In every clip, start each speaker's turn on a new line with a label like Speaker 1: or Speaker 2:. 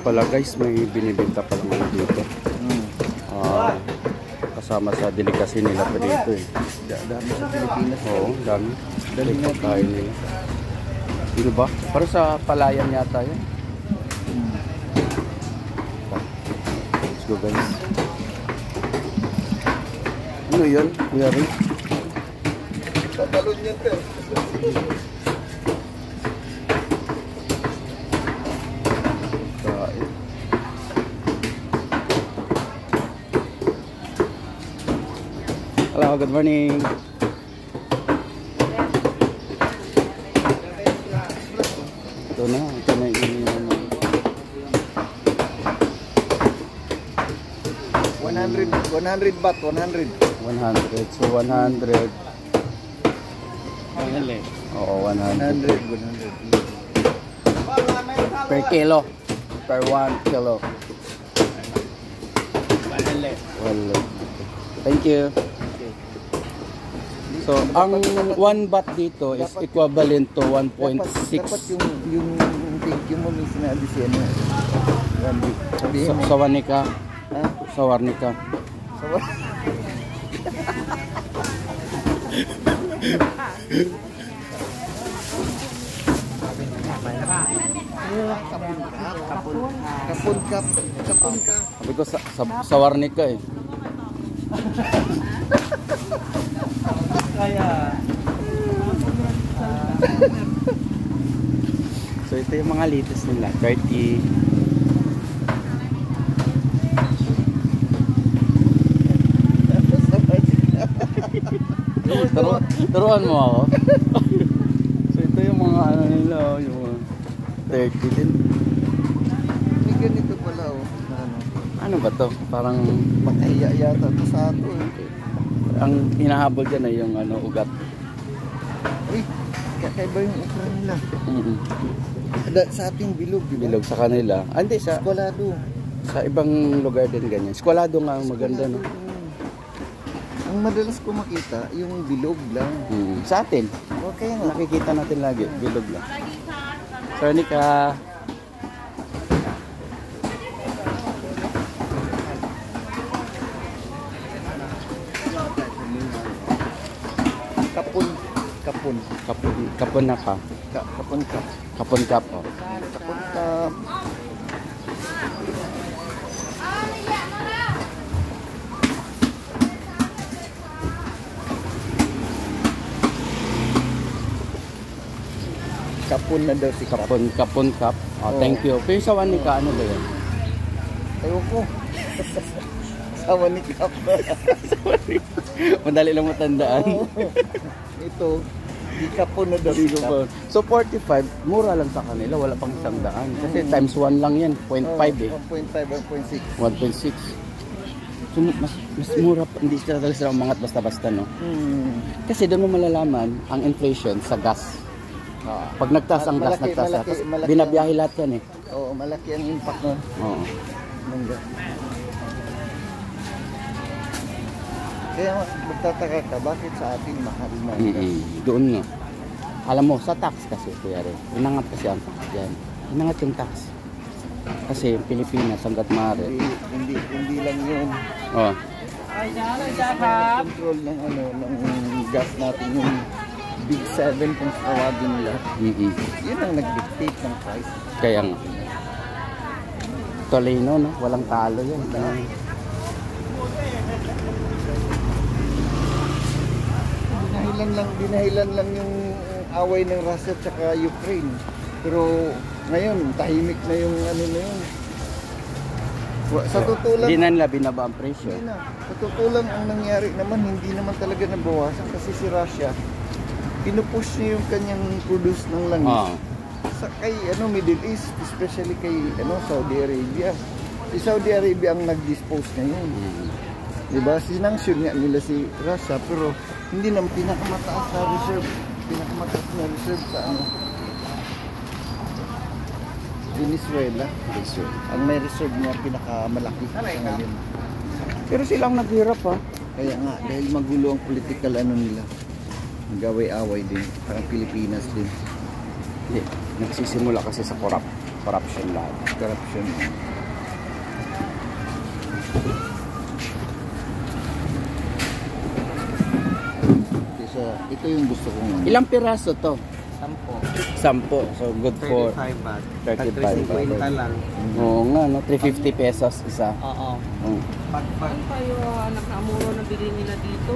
Speaker 1: pala guys, may binibenta pa lang dito. Kasama sa delicacy nila pa dito eh.
Speaker 2: Dami sa Pilipinas.
Speaker 1: Oo, dami. Dami na tayo nila. Dito ba? Para sa palayan yata yan. Let's go guys. Ano yun? Kuya Ray?
Speaker 2: Tatalon yan pero.
Speaker 1: Hello, good morning. Ito na yung
Speaker 2: 100 baht, 100.
Speaker 1: 100. So 100. Oo, 100.
Speaker 2: 100.
Speaker 1: Per kilo. Per 1 kilo. Well, thank you. So, ang 1 baht dito is equivalent to 1.6.
Speaker 2: Dapat yung thank you mo may sinabi siya na.
Speaker 1: Sa Warnika.
Speaker 2: Ha?
Speaker 1: Sa Warnika.
Speaker 2: Kapun kap.
Speaker 1: Sabi ko sa Warnika eh. So ito yung mga latest nila, 30. Turuan mo ako. So ito yung mga ano nila, yung 30 din.
Speaker 2: May ganito pala
Speaker 1: Ano ba to? Parang
Speaker 2: makahiya yata ito sa ato eh.
Speaker 1: ang hinahabol dyan ay yung ugat.
Speaker 2: Uy, kakaiba yung okra nila. Sa ating bilog, diba?
Speaker 1: Bilog sa kanila. Hindi, sa
Speaker 2: Eskwalado.
Speaker 1: Sa ibang lugar din ganyan. Eskwalado nga ang maganda, no?
Speaker 2: Ang madalas ko makita, yung bilog lang.
Speaker 1: Sa atin,
Speaker 2: Okay nga.
Speaker 1: nakikita natin lagi, bilog lang. Sarnika. Kapon na ka.
Speaker 2: Kapun kap.
Speaker 1: Kapon kap. Oh.
Speaker 2: Kapun kap. Kapun na daw si
Speaker 1: Kapon kap. Oh, thank you. Pero sa Warnika, ano ba yan?
Speaker 2: Ayaw ko. Sa Warnika.
Speaker 1: Madali lang matandaan.
Speaker 2: Ito, di kapun na daw si kap.
Speaker 1: So 45, mura lang sa kanila. Wala pang 100. Kasi times 1 lang yan. 0.5 eh.
Speaker 2: 1.5, 1.6.
Speaker 1: 1.6. So mas mura pa. Hindi sila talaga sila umangat basta-basta, no? Kasi doon mo malalaman ang inflation sa gas. Pag nagtaas ang gas, nagtaas. Binabiyahe lahat yan eh.
Speaker 2: Oo, malaki ang impact nun.
Speaker 1: Oo.
Speaker 2: Kaya magtataka ka, bakit sa atin mahal na?
Speaker 1: Doon nga. Alam mo, sa tax kasi, Kuya Ray, inangat kasi ang tax dyan. Inangat yung tax. Kasi yung Pilipinas, hanggat maaari.
Speaker 2: Hindi lang yun.
Speaker 1: Oh.
Speaker 2: Control ng ng gas natin, yung Big 7 kung tawagin nila. Yun ang nag-dictate ng price.
Speaker 1: Kaya nga. Tolino, no? Walang talo yan.
Speaker 2: Dinahilan lang yung away ng Russia at saka Ukraine. Pero ngayon, tahimik na yung na yun. Sa totoo lang,
Speaker 1: hindi na nila binaba ang presyo.
Speaker 2: Sa totoo lang, ang nangyari naman, hindi naman talaga nabawasan kasi si Russia, pinupush niya yung kanyang produce ng langis sa kay Middle East, especially kay Saudi Arabia. Si Saudi Arabia ang nag-dispose ngayon. Diba? Sinanction nga nila si Russia, pero hindi naman pinakamataas na reserve. Pinakamataas na reserve sa Venezuela. Ang may reserve niya pinakamalaki sa ngayon.
Speaker 1: Pero silang naghirap
Speaker 2: Kaya nga, dahil magulo ang political nila. Nag-away-away din. Parang Pilipinas din.
Speaker 1: Hindi. Nagsisimula kasi sa corrupt. Corruption lahat.
Speaker 2: Corruption. Ito yung gusto kong.
Speaker 1: Ilang piraso to? 10. So good for
Speaker 3: 35 baht.
Speaker 1: 35 baht.
Speaker 3: lang.
Speaker 1: Oo nga, no? 350 pesos isa.
Speaker 3: Oo.
Speaker 1: Mm.
Speaker 4: Ano kayo nakamuro na bili nila dito?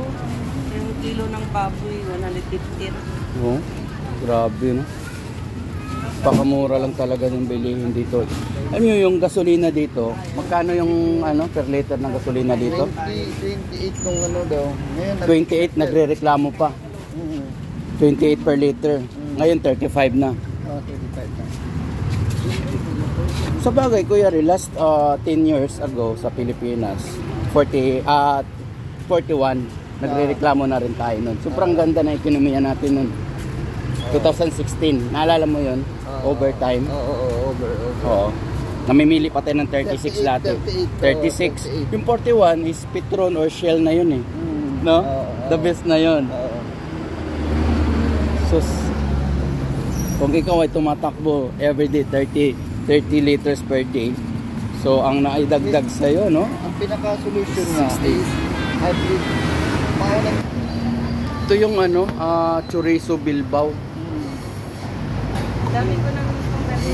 Speaker 4: Yung kilo ng baboy, 150.
Speaker 1: Oo. Grabe, no? Pakamura lang talaga yung bilihin dito. Alam nyo yung gasolina dito, magkano yung per liter ng gasolina dito?
Speaker 2: 28 nung ano daw. Ngayon,
Speaker 1: 28, nagre-reklamo pa. 28 per liter. Ngayon 35 na.
Speaker 2: 35 na.
Speaker 1: Sa bagay, Kuya Ri, last 10 years ago sa Pilipinas, 41, nagre-reklamo na rin tayo nun. Sobrang ganda na ekonomiya natin nun. 2016, naalala mo yun? Overtime. Oo. Namimili pa tayo ng 36 latte. 36. Yung 41 is Petron or Shell na yun eh. No? The best na yun. So, kung ikaw ay tumatakbo everyday 30 liters per day, so ang naidagdag sa'yo, no?
Speaker 2: Ang pinaka-solution nga is hybrid.
Speaker 1: Ito yung chorizo Bilbao.
Speaker 4: Dami ko nang pagkali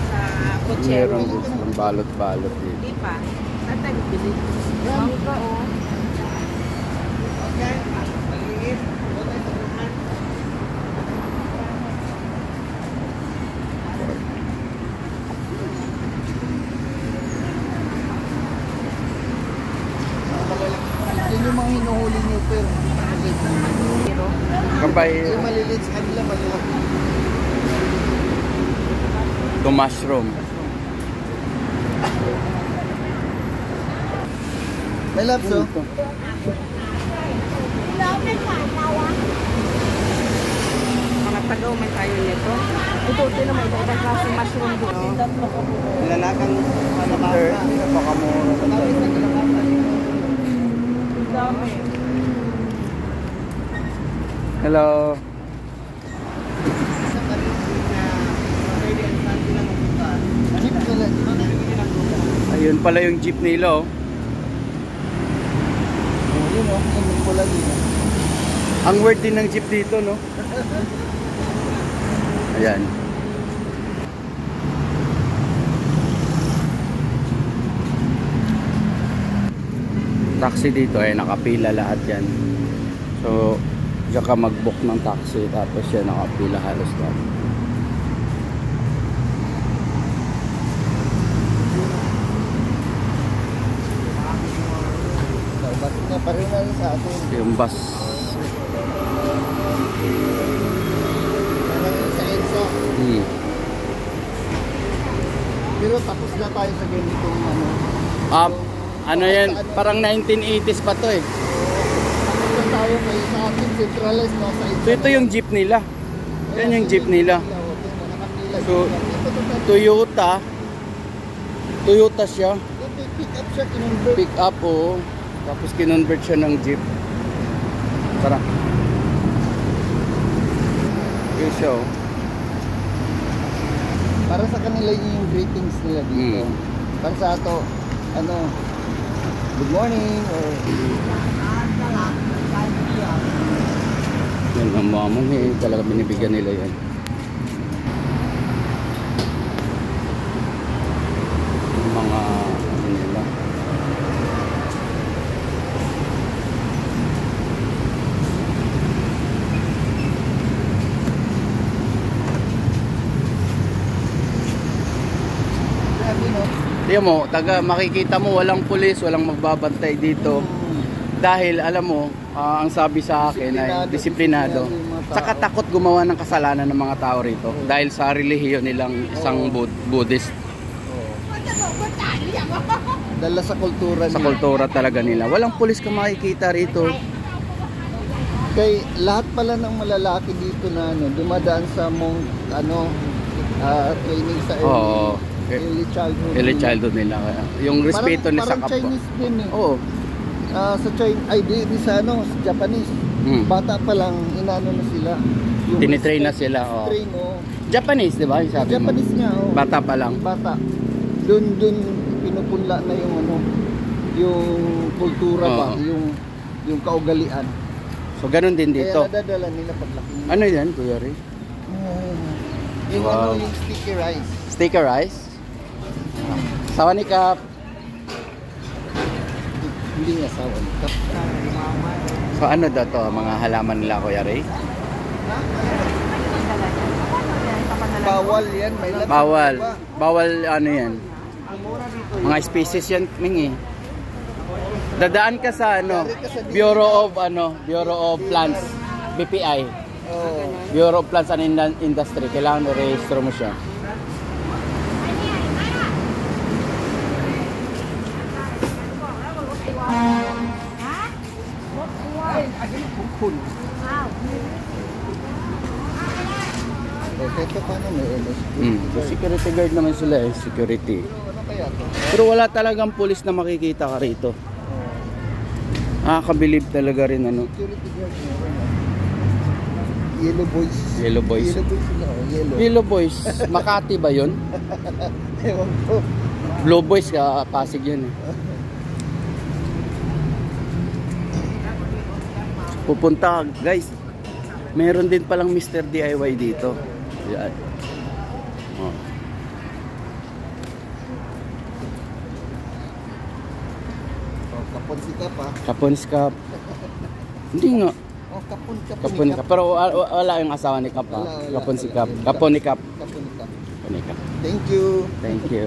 Speaker 4: sa kutsero.
Speaker 1: Meron gustong balot-balot dito.
Speaker 4: Hindi pa. Natay bili. Mangga o. Okay. Maliit.
Speaker 2: Yun yung mga hinuhuli nyo pero
Speaker 1: Kapay
Speaker 2: yung maliliit sa kanila maliliit.
Speaker 1: to mushroom.
Speaker 2: May labs oh.
Speaker 4: Mga tagaw may tayo nito. Ito naman ibang klase mushroom doon.
Speaker 3: Nilalakang
Speaker 2: Napakamura lang talaga.
Speaker 4: Dami.
Speaker 1: Hello.
Speaker 2: Jeep nila.
Speaker 1: Ayun pala yung jeep nila, oh.
Speaker 2: Yun oh, yung pula din.
Speaker 1: Ang word din ng jeep dito, no? Ayan. Taxi dito ay nakapila lahat yan. So, diyan ka mag-book ng taxi tapos yan nakapila halos lahat.
Speaker 2: Bakit nga pa rin na sa atin.
Speaker 1: Yung bus.
Speaker 2: Sa EDSA. Pero tapos na tayo sa ganitong
Speaker 1: Ano yan? Parang 1980s pa to eh.
Speaker 2: Tapos na tayo kay sa atin centralized no, sa EDSA.
Speaker 1: So ito yung jeep nila. Yan yung jeep nila. So Toyota siya.
Speaker 2: Pick up siya, kinonvert.
Speaker 1: Pick up, oh. Tapos kinonvert siya ng jeep. Tara. Okay siya, oh.
Speaker 2: Para sa kanila yung greetings nila dito. Para sa ato, good morning or
Speaker 1: Yan ang mamon eh. Talaga binibigyan nila yan. Yung mga nila. Tiyan mo, makikita mo walang pulis, walang magbabantay dito. Dahil alam mo, ang sabi sa akin ay disiplinado. Saka takot gumawa ng kasalanan ng mga tao rito. Dahil sa relihiyon nilang isang Buddhist.
Speaker 2: dala sa kultura
Speaker 1: Sa
Speaker 2: nila.
Speaker 1: kultura talaga nila. Walang pulis ka makikita rito.
Speaker 2: Kay lahat pala ng malalaki dito na dumadaan sa training sa
Speaker 1: Oo.
Speaker 2: early childhood.
Speaker 1: Early childhood nila. Yung respeto nila sa
Speaker 2: parang
Speaker 1: kapwa.
Speaker 2: Chinese din eh.
Speaker 1: Oo.
Speaker 2: Sa China, ay di sa sa Japanese. Bata pa lang inano na sila.
Speaker 1: Tinitrain na sila, oh.
Speaker 2: Train, oh.
Speaker 1: Japanese, di ba? Yung sabi mo?
Speaker 2: Japanese nga, oh.
Speaker 1: Bata pa lang.
Speaker 2: Bata. Doon pinupunla na yung ano, yung kultura ba, yung kaugalian.
Speaker 1: So ganun din dito.
Speaker 2: Kaya nadadala nila paglaki.
Speaker 1: Ano yan, Kuya Ray?
Speaker 2: Yung
Speaker 1: Wow.
Speaker 2: ano, yung sticky rice.
Speaker 1: Sticker rice? Sawa ni Kap.
Speaker 2: Hindi nga sawa.
Speaker 1: So ano daw to, mga halaman nila, Kuya Ray?
Speaker 2: Bawal yan, may lahat.
Speaker 1: Bawal. Bawal ano yan? Mga species yan, Ming, eh. Dadaan ka sa ano, Bureau of Plants, BPI.
Speaker 2: Oh.
Speaker 1: Bureau of Plants and Industry. Kailangan i-register mo siya.
Speaker 2: Okay, so paano may MSP?
Speaker 1: So security guard naman sila eh, security.
Speaker 2: Ano kaya to?
Speaker 1: Pero wala talagang pulis na makikita ka rito. Nakakabilib talaga rin ano.
Speaker 2: Security guard meron, ah. Yellow boys.
Speaker 1: Yellow boys.
Speaker 2: Yellow boys sila, oh. Yellow.
Speaker 1: Yellow boys, Makati ba yun?
Speaker 2: Ewan ko.
Speaker 1: Blue boys, Pasig yun eh. Pupunta guys. Meron din palang Mr. DIY dito. Yan. Oh.
Speaker 2: Oh, kapon si Kap, ah.
Speaker 1: Kapons Kap. Hindi nga.
Speaker 2: Oh, kapon
Speaker 1: Kapon ni Kap. Pero wala yung asawa ni Kap ha.
Speaker 2: Wala.
Speaker 1: Kapon si Kap. Kapon ni Kap.
Speaker 2: Kapon ni Kap.
Speaker 1: Kapon ni Kap.
Speaker 2: Thank you.
Speaker 1: Thank you.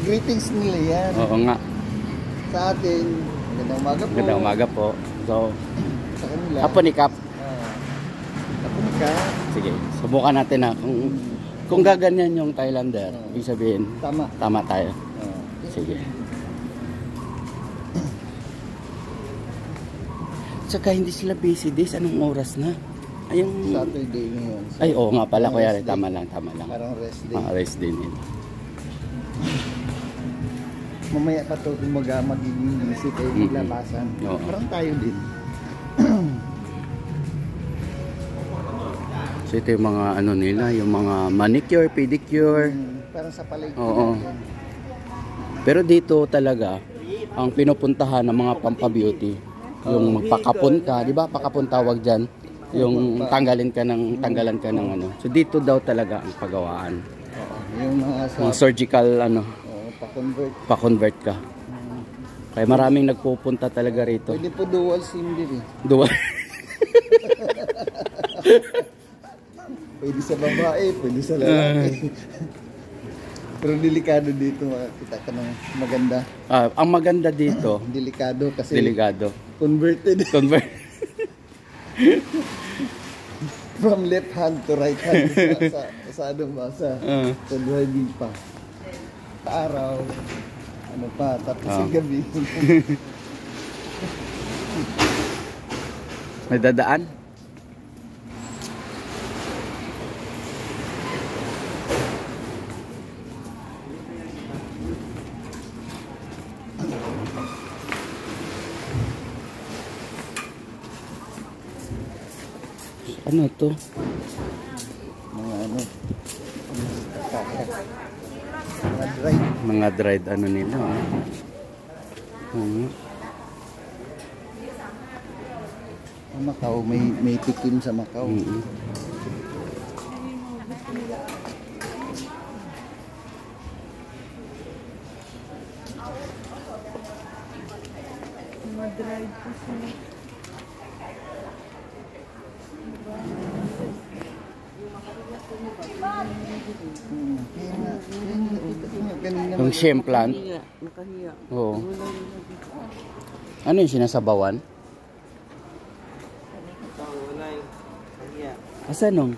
Speaker 2: Greetings nila yan.
Speaker 1: Oo nga.
Speaker 2: Sa atin, magandang umaga po.
Speaker 1: Magandang umaga po. So,
Speaker 2: Sa kanila.
Speaker 1: Kapon ni Kap.
Speaker 2: Kapon ni Kap.
Speaker 1: Sige, subukan natin na kung gaganyan yung Thailander, ibig sabihin,
Speaker 2: Tama.
Speaker 1: tama tayo.
Speaker 2: Oh.
Speaker 1: Sige. Tsaka hindi sila busy days, anong oras na? Ayun.
Speaker 2: Saturday ngayon. So,
Speaker 1: Ay, oo nga pala, kuya,
Speaker 2: rest day.
Speaker 1: tama lang.
Speaker 2: Parang rest day.
Speaker 1: Rest din nila.
Speaker 2: Mamaya pa to kung magiging busy kayo maglabasan.
Speaker 1: Oo.
Speaker 2: Parang tayo din.
Speaker 1: So ito yung mga ano nila, yung mga manicure, pedicure.
Speaker 2: Parang sa palengke.
Speaker 1: Oo.
Speaker 2: natin.
Speaker 1: Pero dito talaga, ang pinupuntahan ng mga pampabeauty, yung magpakapon ka, di ba? Pakapon tawag dyan. Yung tanggalan ka ng ano. So dito daw talaga ang pagawaan.
Speaker 2: Oo. Yung mga sa
Speaker 1: Mga surgical ano,
Speaker 2: pa-convert.
Speaker 1: pa-convert ka. Kaya maraming nagpupunta talaga rito.
Speaker 2: Pwede po dual SIM din eh.
Speaker 1: Duwa.
Speaker 2: Pwede sa babae, pwede sa lalaki. Pero delikado dito, makakita ka ng maganda.
Speaker 1: Ang maganda dito,
Speaker 2: Delikado kasi
Speaker 1: delikado.
Speaker 2: converted
Speaker 1: Convert.
Speaker 2: from left hand to right hand sa ano ba, sa driving pa. Sa araw, ano pa, tapos sa gabi.
Speaker 1: May dadaan? Ano to?
Speaker 2: Mga ano, mga drive.
Speaker 1: Mga dried ano nila.
Speaker 2: Macau, may tikim sa Macau.
Speaker 4: Madrive po sila.
Speaker 1: Yung shemplan.
Speaker 4: Nakahiya.
Speaker 1: Oo. Ano yung sinasabawan? Asan nung?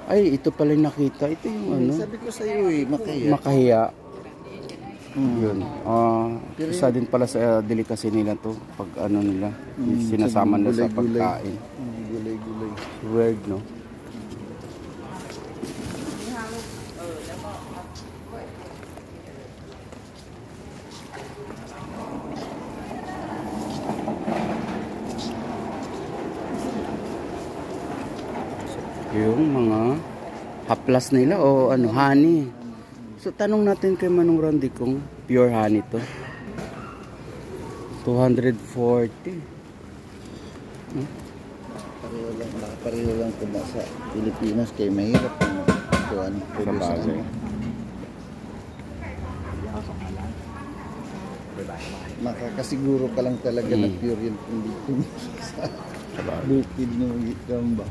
Speaker 1: Ay, ito pala yung nakita. Ito yung ano?
Speaker 2: Sabi ko sa iyo eh, makaya.
Speaker 1: Makahiya. Yun. Isa din pala sa delicacy nila to. Pag ano nila, sinasama nila sa pagkain.
Speaker 2: Gulay-gulay.
Speaker 1: Weird, no? Haplas nila o ano, honey. So tanong natin kay Manong Randy kung pure honey to. 240.
Speaker 2: Pareho lang kung sa Pilipinas kay mahirap kung ano produce ano. Makakasiguro ka lang talaga na pure yun kung dito sa bukid ng Gamba.